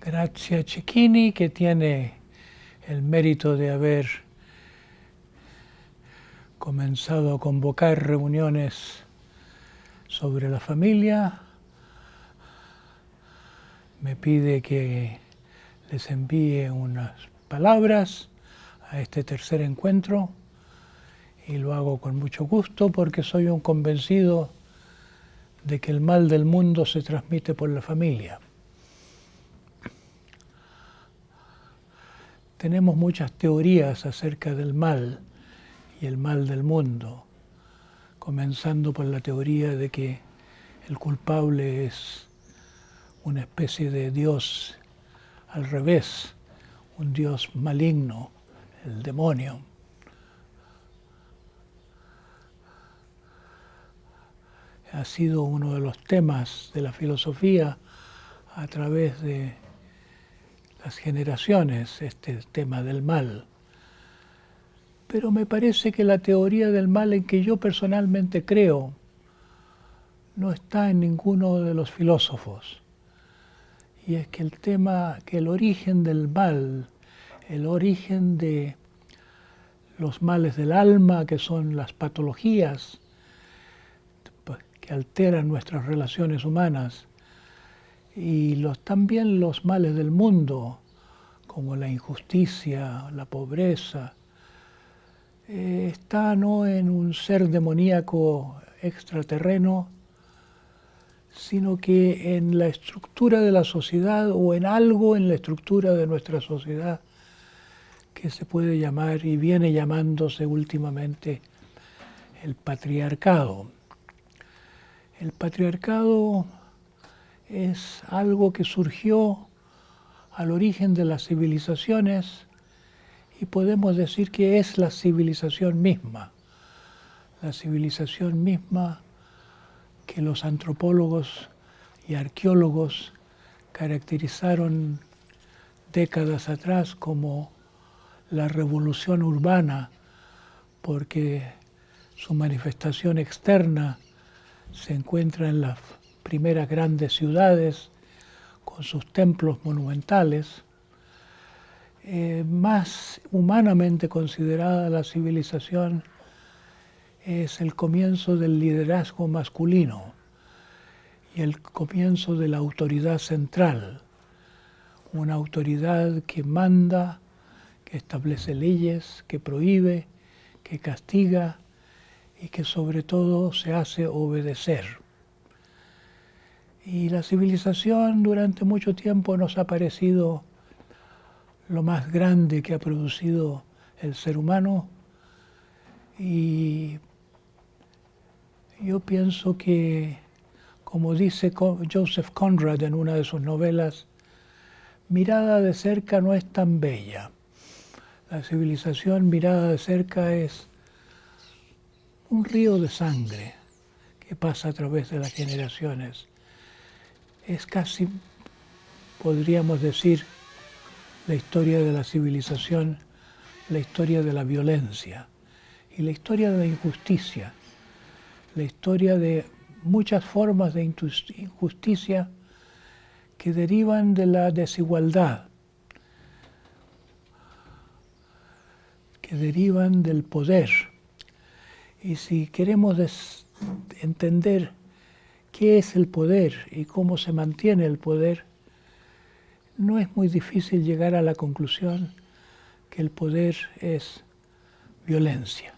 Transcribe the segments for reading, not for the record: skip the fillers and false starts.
Grazia Cecchini, que tiene el mérito de haber comenzado a convocar reuniones sobre la familia, me pide que les envíe unas palabras a este tercer encuentro y lo hago con mucho gusto porque soy un convencido de que el mal del mundo se transmite por la familia. Tenemos muchas teorías acerca del mal y el mal del mundo, comenzando por la teoría de que el culpable es una especie de Dios al revés, un Dios maligno, el demonio. Ha sido uno de los temas de la filosofía a través de las generaciones, este tema del mal. Pero me parece que la teoría del mal en que yo personalmente creo no está en ninguno de los filósofos. Y es que el origen del mal, el origen de los males del alma, que son las patologías que alteran nuestras relaciones humanas, y también los males del mundo, como la injusticia, la pobreza, está no en un ser demoníaco extraterreno, sino que en la estructura de la sociedad o en algo en la estructura de nuestra sociedad que se puede llamar y viene llamándose últimamente el patriarcado. El patriarcado es algo que surgió al origen de las civilizaciones y podemos decir que es la civilización misma que los antropólogos y arqueólogos caracterizaron décadas atrás como la revolución urbana, porque su manifestación externa se encuentra en las primeras grandes ciudades con sus templos monumentales. Más humanamente considerada la civilización es el comienzo del liderazgo masculino y el comienzo de la autoridad central, una autoridad que manda, que establece leyes, que prohíbe, que castiga y que sobre todo se hace obedecer. Y la civilización durante mucho tiempo nos ha parecido lo más grande que ha producido el ser humano, y yo pienso que, como dice Joseph Conrad en una de sus novelas, mirada de cerca no es tan bella. La civilización mirada de cerca es un río de sangre que pasa a través de las generaciones. Es casi, podríamos decir, la historia de la civilización, la historia de la violencia y la historia de la injusticia, la historia de muchas formas de injusticia que derivan de la desigualdad, que derivan del poder. Y si queremos entender qué es el poder y cómo se mantiene el poder, no es muy difícil llegar a la conclusión que el poder es violencia.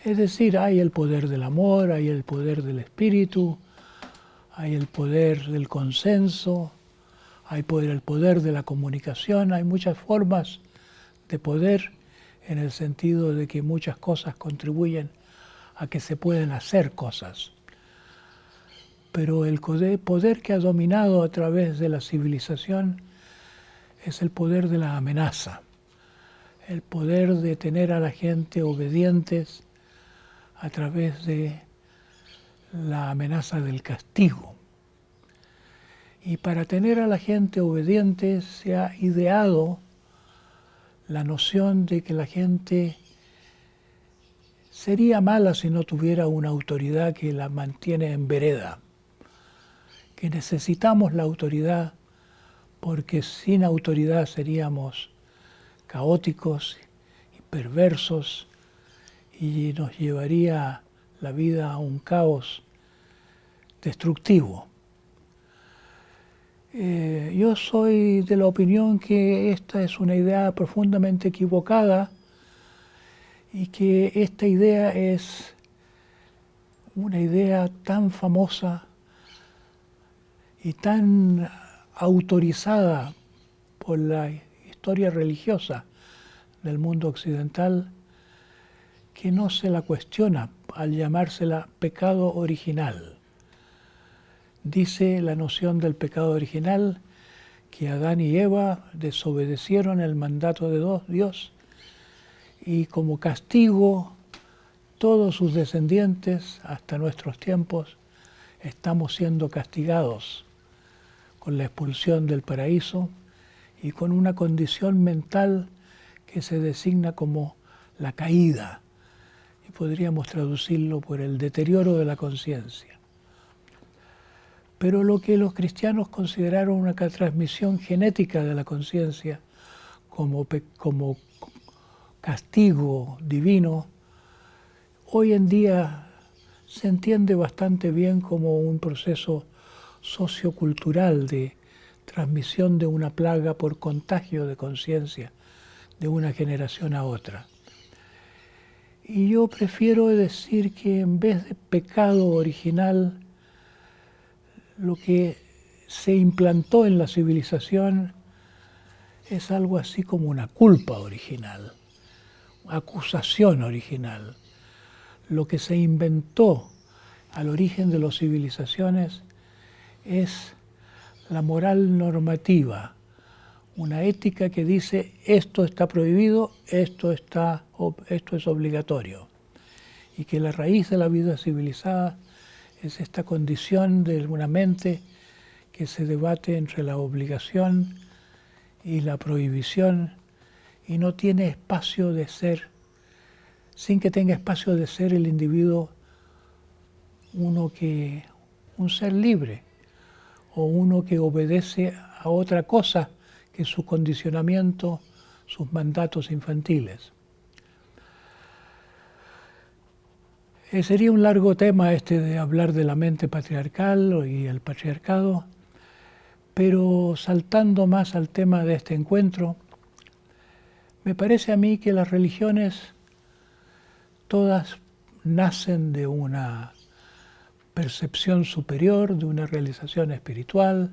Es decir, hay el poder del amor, hay el poder del espíritu, hay el poder del consenso, hay el poder de la comunicación, hay muchas formas de poder en el sentido de que muchas cosas contribuyen a que se puedan hacer cosas. Pero el poder que ha dominado a través de la civilización es el poder de la amenaza, el poder de tener a la gente obedientes a través de la amenaza del castigo. Y para tener a la gente obediente se ha ideado la noción de que la gente sería mala si no tuviera una autoridad que la mantiene en vereda, que necesitamos la autoridad porque sin autoridad seríamos caóticos y perversos y nos llevaría la vida a un caos destructivo. Yo soy de la opinión que esta es una idea profundamente equivocada y que esta idea es una idea tan famosa y tan autorizada por la historia religiosa del mundo occidental que no se la cuestiona al llamársela pecado original. Dice la noción del pecado original que Adán y Eva desobedecieron el mandato de Dios y como castigo todos sus descendientes hasta nuestros tiempos estamos siendo castigados con la expulsión del paraíso y con una condición mental que se designa como la caída, y podríamos traducirlo por el deterioro de la conciencia. Pero lo que los cristianos consideraron una transmisión genética de la conciencia como castigo divino, hoy en día se entiende bastante bien como un proceso sociocultural de transmisión de una plaga por contagio de conciencia de una generación a otra. Y yo prefiero decir que en vez de pecado original, lo que se implantó en la civilización es algo así como una culpa original, acusación original. Lo que se inventó al origen de las civilizaciones es la moral normativa, una ética que dice esto está prohibido, esto es obligatorio, y que la raíz de la vida civilizada es esta condición de una mente que se debate entre la obligación y la prohibición y no tiene espacio de ser, sin que tenga espacio de ser el individuo un ser libre o uno que obedece a otra cosa que su condicionamiento, sus mandatos infantiles. Sería un largo tema este de hablar de la mente patriarcal y el patriarcado, pero saltando más al tema de este encuentro, me parece a mí que las religiones todas nacen de una percepción superior, de una realización espiritual,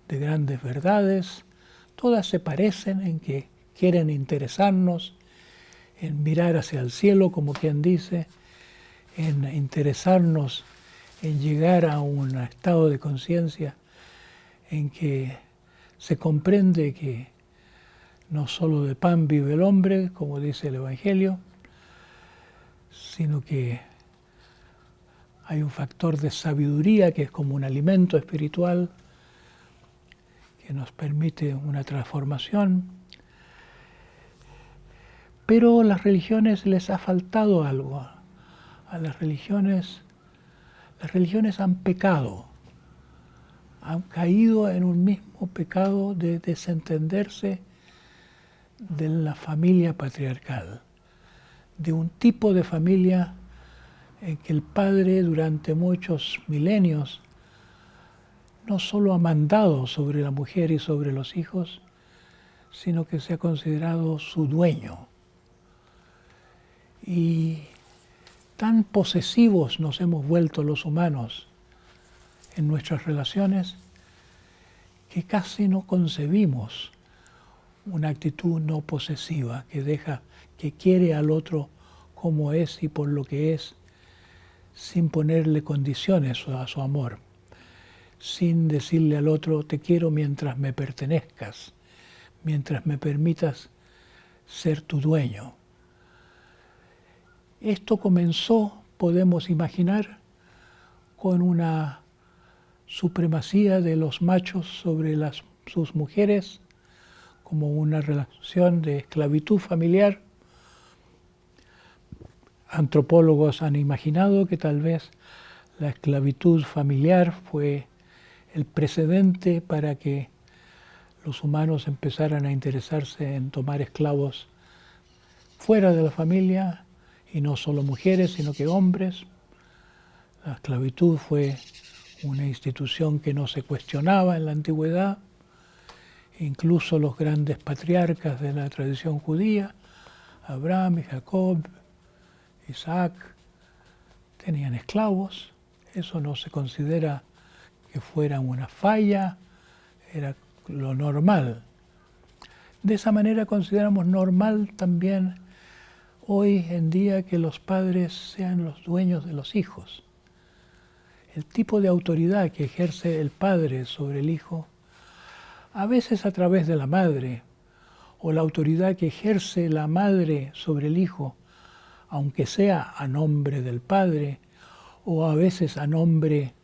de grandes verdades. Todas se parecen en que quieren interesarnos, en mirar hacia el cielo, como quien dice, en interesarnos en llegar a un estado de conciencia en que se comprende que no solo de pan vive el hombre, como dice el Evangelio, sino que hay un factor de sabiduría que es como un alimento espiritual que nos permite una transformación. Pero a las religiones les ha faltado algo. A las religiones han pecado, han caído en un mismo pecado de desentenderse de la familia patriarcal, de un tipo de familia en que el padre durante muchos milenios no solo ha mandado sobre la mujer y sobre los hijos, sino que se ha considerado su dueño. Y tan posesivos nos hemos vuelto los humanos en nuestras relaciones que casi no concebimos una actitud no posesiva que quiere al otro como es y por lo que es, sin ponerle condiciones a su amor, sin decirle al otro te quiero mientras me pertenezcas, mientras me permitas ser tu dueño. Esto comenzó, podemos imaginar, con una supremacía de los machos sobre sus mujeres, como una relación de esclavitud familiar. Antropólogos han imaginado que tal vez la esclavitud familiar fue el precedente para que los humanos empezaran a interesarse en tomar esclavos fuera de la familia, y no solo mujeres, sino que hombres. La esclavitud fue una institución que no se cuestionaba en la antigüedad. Incluso los grandes patriarcas de la tradición judía, Abraham y Jacob, Isaac, tenían esclavos. Eso no se considera que fuera una falla, era lo normal. De esa manera consideramos normal también hoy en día que los padres sean los dueños de los hijos. El tipo de autoridad que ejerce el padre sobre el hijo, a veces a través de la madre, o la autoridad que ejerce la madre sobre el hijo, aunque sea a nombre del padre, o a veces a nombre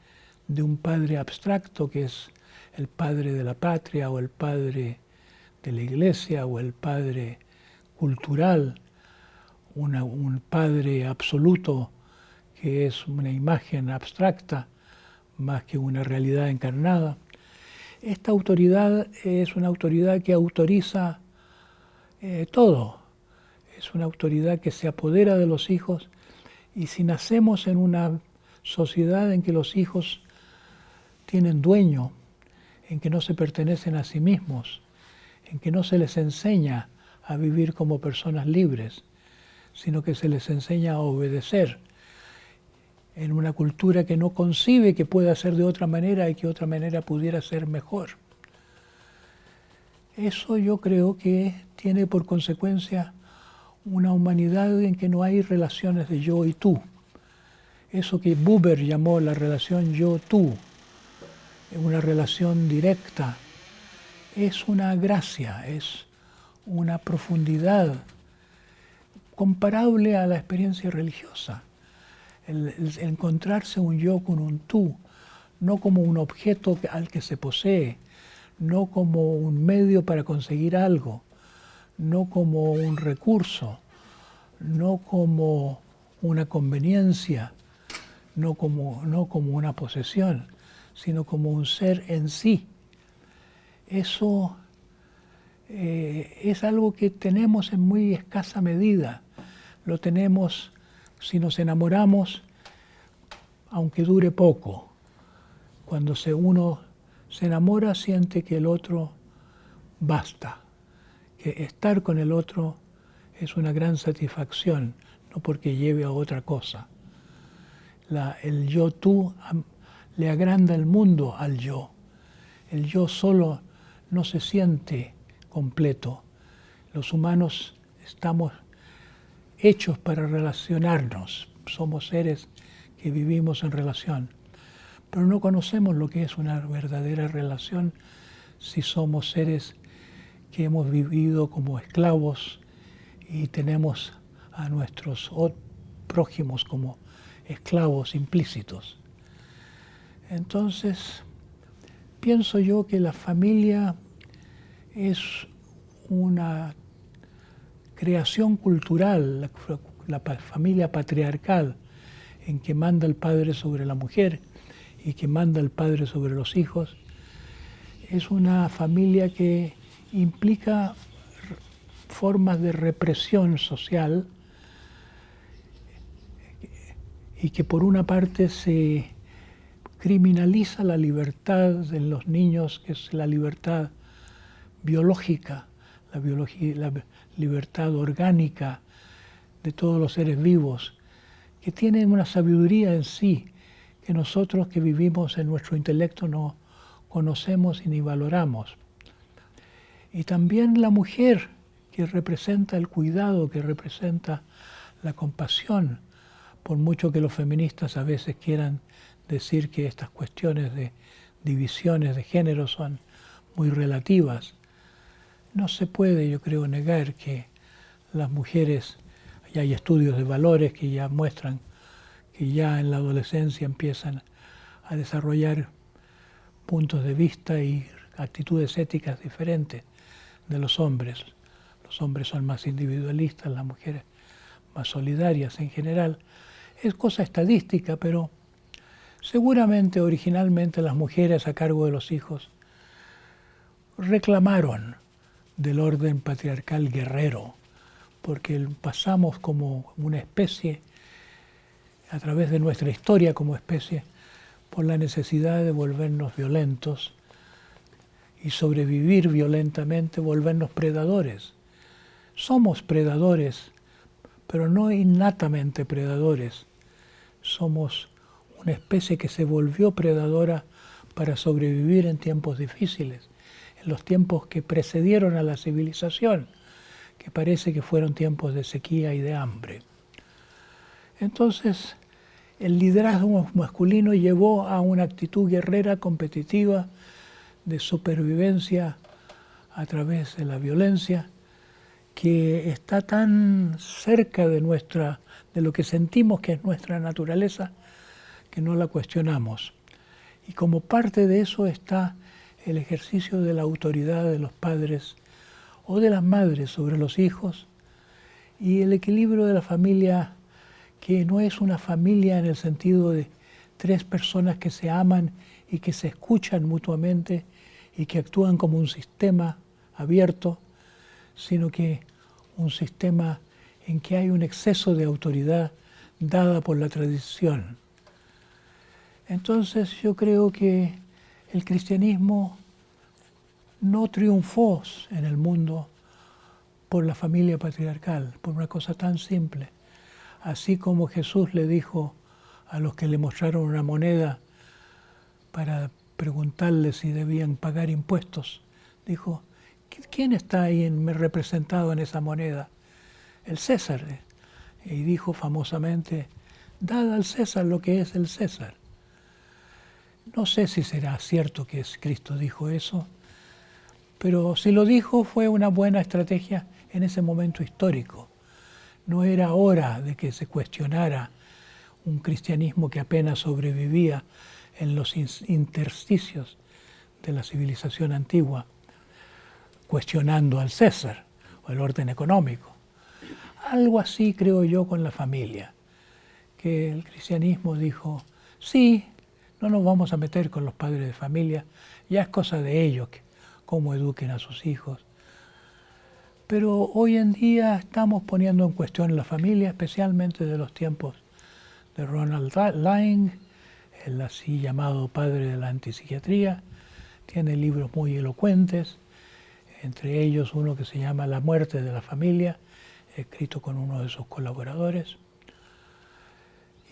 de un padre abstracto que es el padre de la patria, o el padre de la iglesia, o el padre cultural, un padre absoluto que es una imagen abstracta más que una realidad encarnada. Esta autoridad es una autoridad que autoriza todo. Es una autoridad que se apodera de los hijos, y si nacemos en una sociedad en que los hijos tienen dueño, en que no se pertenecen a sí mismos, en que no se les enseña a vivir como personas libres, sino que se les enseña a obedecer, en una cultura que no concibe que pueda ser de otra manera y que otra manera pudiera ser mejor. Eso yo creo que tiene por consecuencia una humanidad en que no hay relaciones de yo y tú. Eso que Buber llamó la relación yo-tú, una relación directa, es una gracia, es una profundidad comparable a la experiencia religiosa. El encontrarse un yo con un tú, no como un objeto al que se posee, no como un medio para conseguir algo, no como un recurso, no como una conveniencia, no como una posesión, sino como un ser en sí. Eso es algo que tenemos en muy escasa medida. Lo tenemos si nos enamoramos, aunque dure poco. Cuando uno se enamora, siente que el otro basta, que estar con el otro es una gran satisfacción, no porque lleve a otra cosa. El yo-tú le agranda el mundo al yo. El yo solo no se siente completo. Los humanos estamos hechos para relacionarnos. Somos seres que vivimos en relación. Pero no conocemos lo que es una verdadera relación si somos seres que hemos vivido como esclavos y tenemos a nuestros prójimos como esclavos implícitos. Entonces, pienso yo que la familia es una creación cultural, la familia patriarcal, en que manda el padre sobre la mujer y que manda el padre sobre los hijos, es una familia que implica formas de represión social y que por una parte se criminaliza la libertad de los niños, que es la libertad biológica, la libertad orgánica de todos los seres vivos, que tienen una sabiduría en sí que nosotros que vivimos en nuestro intelecto no conocemos y ni valoramos. Y también la mujer, que representa el cuidado, que representa la compasión, por mucho que los feministas a veces quieran decir que estas cuestiones de divisiones de género son muy relativas. No se puede, yo creo, negar que las mujeres, ya hay estudios de valores que ya muestran que ya en la adolescencia empiezan a desarrollar puntos de vista y actitudes éticas diferentes de los hombres. Los hombres son más individualistas, las mujeres más solidarias en general. Es cosa estadística, pero seguramente originalmente las mujeres a cargo de los hijos reclamaron del orden patriarcal guerrero, porque pasamos como una especie, a través de nuestra historia como especie, por la necesidad de volvernos violentos y sobrevivir violentamente, volvernos predadores. Somos predadores, pero no innatamente predadores. Somos una especie que se volvió predadora para sobrevivir en tiempos difíciles, en los tiempos que precedieron a la civilización, que parece que fueron tiempos de sequía y de hambre. Entonces, el liderazgo masculino llevó a una actitud guerrera, competitiva, de supervivencia a través de la violencia, que está tan cerca de lo que sentimos que es nuestra naturaleza, que no la cuestionamos. Y como parte de eso está el ejercicio de la autoridad de los padres o de las madres sobre los hijos, y el equilibrio de la familia, que no es una familia en el sentido de tres personas que se aman y que se escuchan mutuamente y que actúan como un sistema abierto, sino que un sistema en que hay un exceso de autoridad dada por la tradición. Entonces yo creo que el cristianismo no triunfó en el mundo por la familia patriarcal, por una cosa tan simple. Así como Jesús le dijo a los que le mostraron una moneda para preguntarle si debían pagar impuestos, dijo: ¿quién está ahí representado en esa moneda? El César. Y dijo famosamente: dad al César lo que es el César. No sé si será cierto que Cristo dijo eso, pero si lo dijo fue una buena estrategia en ese momento histórico. No era hora de que se cuestionara un cristianismo que apenas sobrevivía en los intersticios de la civilización antigua, cuestionando al César o el orden económico. Algo así creo yo con la familia, que el cristianismo dijo: sí, no nos vamos a meter con los padres de familia, ya es cosa de ellos cómo eduquen a sus hijos. Pero hoy en día estamos poniendo en cuestión la familia, especialmente de los tiempos de Ronald Laing, el así llamado padre de la antipsiquiatría. Tiene libros muy elocuentes, entre ellos uno que se llama La muerte de la familia, escrito con uno de sus colaboradores.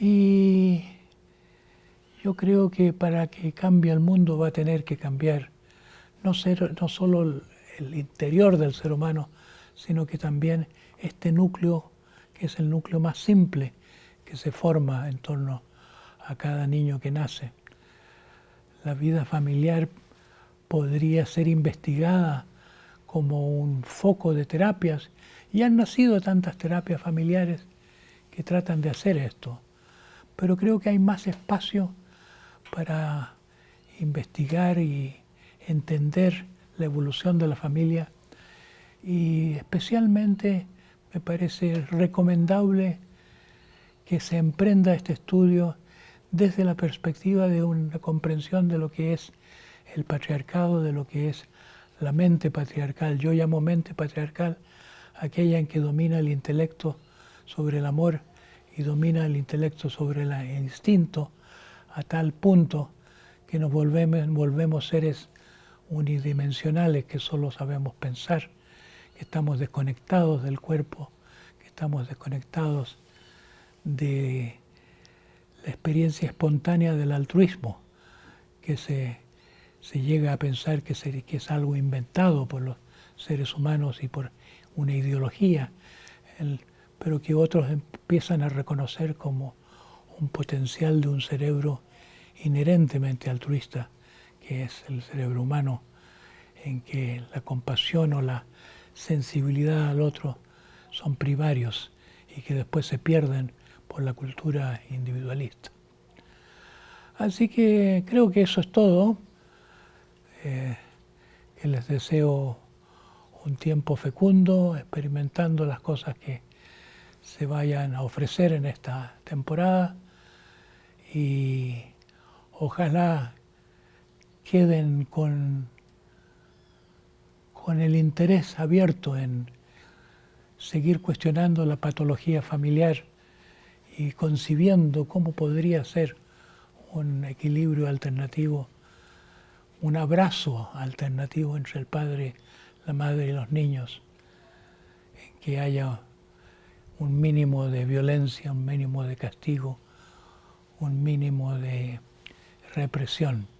Y yo creo que para que cambie el mundo va a tener que cambiar no solo el interior del ser humano, sino que también este núcleo, que es el núcleo más simple que se forma en torno a cada niño que nace. La vida familiar podría ser investigada como un foco de terapias, y han nacido tantas terapias familiares que tratan de hacer esto. Pero creo que hay más espacio para investigar y entender la evolución de la familia, y especialmente me parece recomendable que se emprenda este estudio desde la perspectiva de una comprensión de lo que es el patriarcado, de lo que es la mente patriarcal. Yo llamo mente patriarcal aquella en que domina el intelecto sobre el amor y domina el intelecto sobre el instinto, a tal punto que nos volvemos seres unidimensionales, que solo sabemos pensar, que estamos desconectados del cuerpo, que estamos desconectados de la experiencia espontánea del altruismo, que se llega a pensar que es algo inventado por los seres humanos y por una ideología, pero que otros empiezan a reconocer como un potencial de un cerebro inherentemente altruista, que es el cerebro humano, en que la compasión o la sensibilidad al otro son primarios y que después se pierden por la cultura individualista. Así que creo que eso es todo. Que les deseo un tiempo fecundo, experimentando las cosas que se vayan a ofrecer en esta temporada, y ojalá queden con con el interés abierto en seguir cuestionando la patología familiar y concibiendo cómo podría ser un equilibrio alternativo, un abrazo alternativo entre el padre, la madre y los niños, en que haya un mínimo de violencia, un mínimo de castigo, un mínimo de represión.